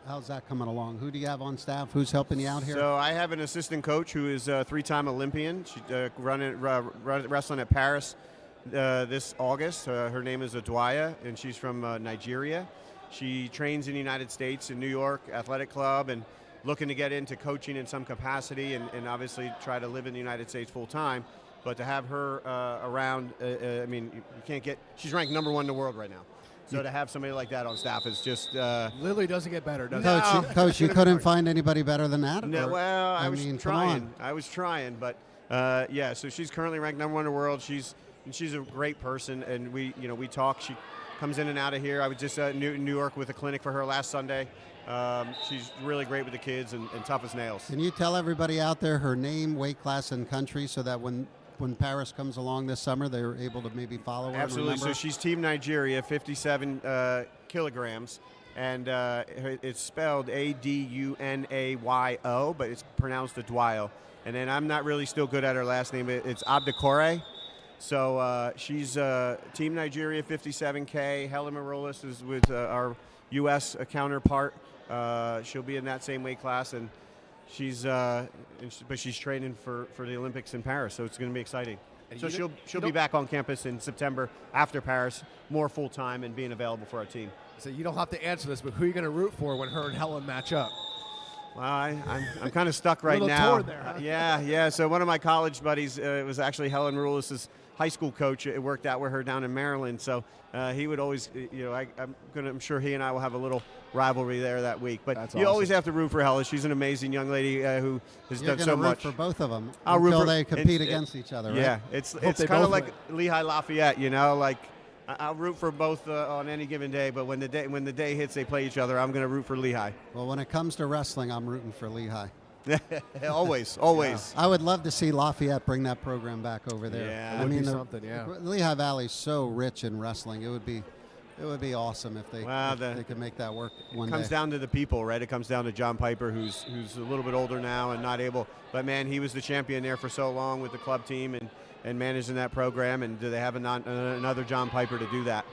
how's that coming along? Who do you have on staff? Who's helping you out here? So I have an assistant coach who is a 3-time Olympian. She wrestling at Paris this August. Her name is Adwaya, and she's from Nigeria. She trains in the United States in New York Athletic Club and looking to get into coaching in some capacity and obviously try to live in the United States full time. But to have her around, I mean, you can't get, she's ranked #1 in the world right now. So to have somebody like that on staff is just... Lily doesn't get better, does it? Coach, you couldn't find anybody better than that? No, well, I was trying. But yeah, so she's currently ranked #1 in the world. She's a great person, and we talk. She comes in and out of here. I was just in New York with a clinic for her last Sunday. She's really great with the kids and tough as nails. Can you tell everybody out there her name, weight class, and country so that when Paris comes along this summer, they're able to maybe follow her? Absolutely. And remember? So she's Team Nigeria, 57 kilograms, and it's spelled Adunayo, but it's pronounced Adwayo. And then I'm not really still good at her last name. It's Abdikore. So she's Team Nigeria, 57K. Helen Maroulis is with our U.S. counterpart. She'll be in that same weight class, and but she's training for the Olympics in Paris, so it's going to be exciting. And so she'll be back on campus in September after Paris, more full time and being available for our team. So you don't have to answer this, but who are you going to root for when her and Helen match up? Well, I'm kind of stuck right little now. torn there, huh? Yeah. So one of my college buddies was actually Helen Maroulis' high school coach. It worked out with her down in Maryland. So he would always, I'm sure he and I will have a little rivalry there that week. But That's you awesome. always have to root for Helen. She's an amazing young lady who has done so much. Root for both of them I'll root until for, they compete against each other, right? Yeah, it's they kind of both like Lehigh Lafayette, like I'll root for both on any given day, but when the day hits they play each other, I'm going to root for Lehigh. Well, when it comes to wrestling, I'm rooting for Lehigh. always. Yeah. I would love to see Lafayette bring that program back over there. Yeah, I mean, something. Yeah, Lehigh Valley's so rich in wrestling. It would be awesome if they could make that work one day. It comes down to the people, right? It comes down to John Piper, who's a little bit older now and not able. But man, he was the champion there for so long with the club team and managing that program. And do they have another John Piper to do that?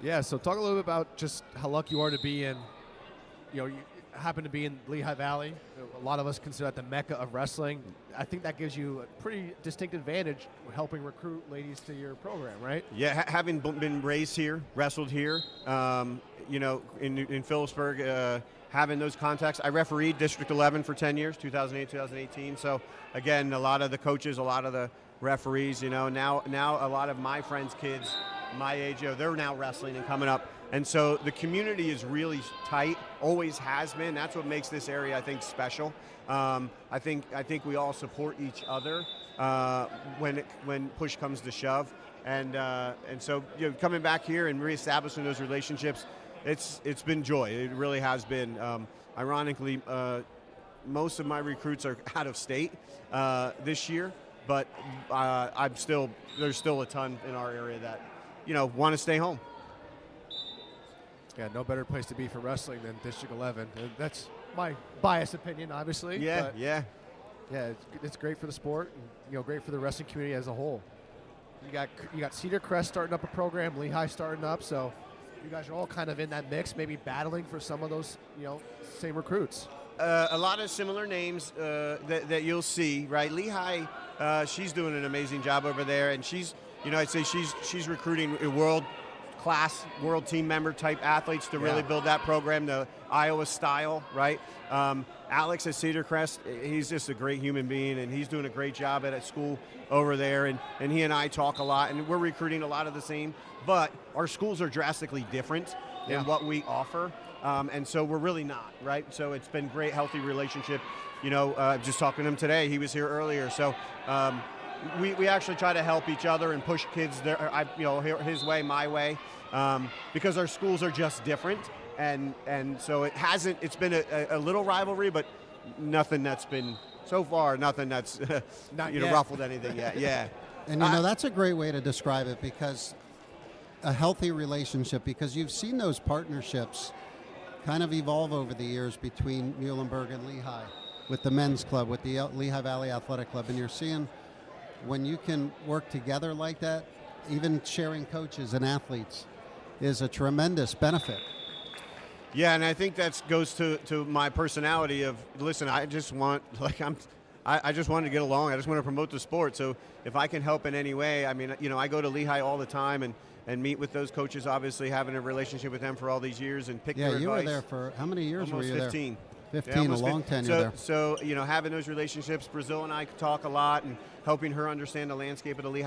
Yeah. So talk a little bit about just how lucky you are to be in. You happen to be in Lehigh Valley. A lot of us consider that the mecca of wrestling. I think that gives you a pretty distinct advantage helping recruit ladies to your program, right? Yeah, having been raised here, wrestled here, in Phillipsburg, having those contacts. I refereed District 11 for 10 years, 2008, 2018. So, again, a lot of the coaches, a lot of the referees, now a lot of my friends' kids, my age, they're now wrestling and coming up. And so the community is really tight, always has been. That's what makes this area, I think, special. I think we all support each other when push comes to shove. And so coming back here and reestablishing those relationships, it's been joy. It really has been. Ironically, most of my recruits are out of state this year, but there's still a ton in our area that want to stay home. Yeah, no better place to be for wrestling than District 11. That's my biased opinion, obviously. Yeah. It's great for the sport, and, great for the wrestling community as a whole. You got Cedar Crest starting up a program, Lehigh starting up, so you guys are all kind of in that mix, maybe battling for some of those, same recruits. A lot of similar names that you'll see, right? Lehigh, she's doing an amazing job over there, and she's, I'd say she's recruiting world-class, world team member type athletes to really build that program, the Iowa style, right? Alex at Cedar Crest, he's just a great human being, and he's doing a great job at school over there, and he and I talk a lot, and we're recruiting a lot of the same, but our schools are drastically different in what we offer, and so we're really not, right? So it's been great, healthy relationship. Just talking to him today, he was here earlier, so we actually try to help each other and push kids his way, my way, because our schools are just different. And so it's been a little rivalry, but nothing that's ruffled anything yet. Yeah. And that's a great way to describe it, because a healthy relationship, because you've seen those partnerships kind of evolve over the years between Muhlenberg and Lehigh with the men's club, with the Lehigh Valley Athletic Club, and you're seeing when you can work together like that, even sharing coaches and athletes, is a tremendous benefit. Yeah, and I think that goes to my personality of, listen, I just want, I just want to get along. I just want to promote the sport. So if I can help in any way, I mean, you know, I go to Lehigh all the time and meet with those coaches, obviously having a relationship with them for all these years and pick their advice. Yeah, you were there for, how many years Almost were you 15. there? 15, a long tenure there. So, you know, having those relationships, Brazil and I talk a lot and helping her understand the landscape of the Lehigh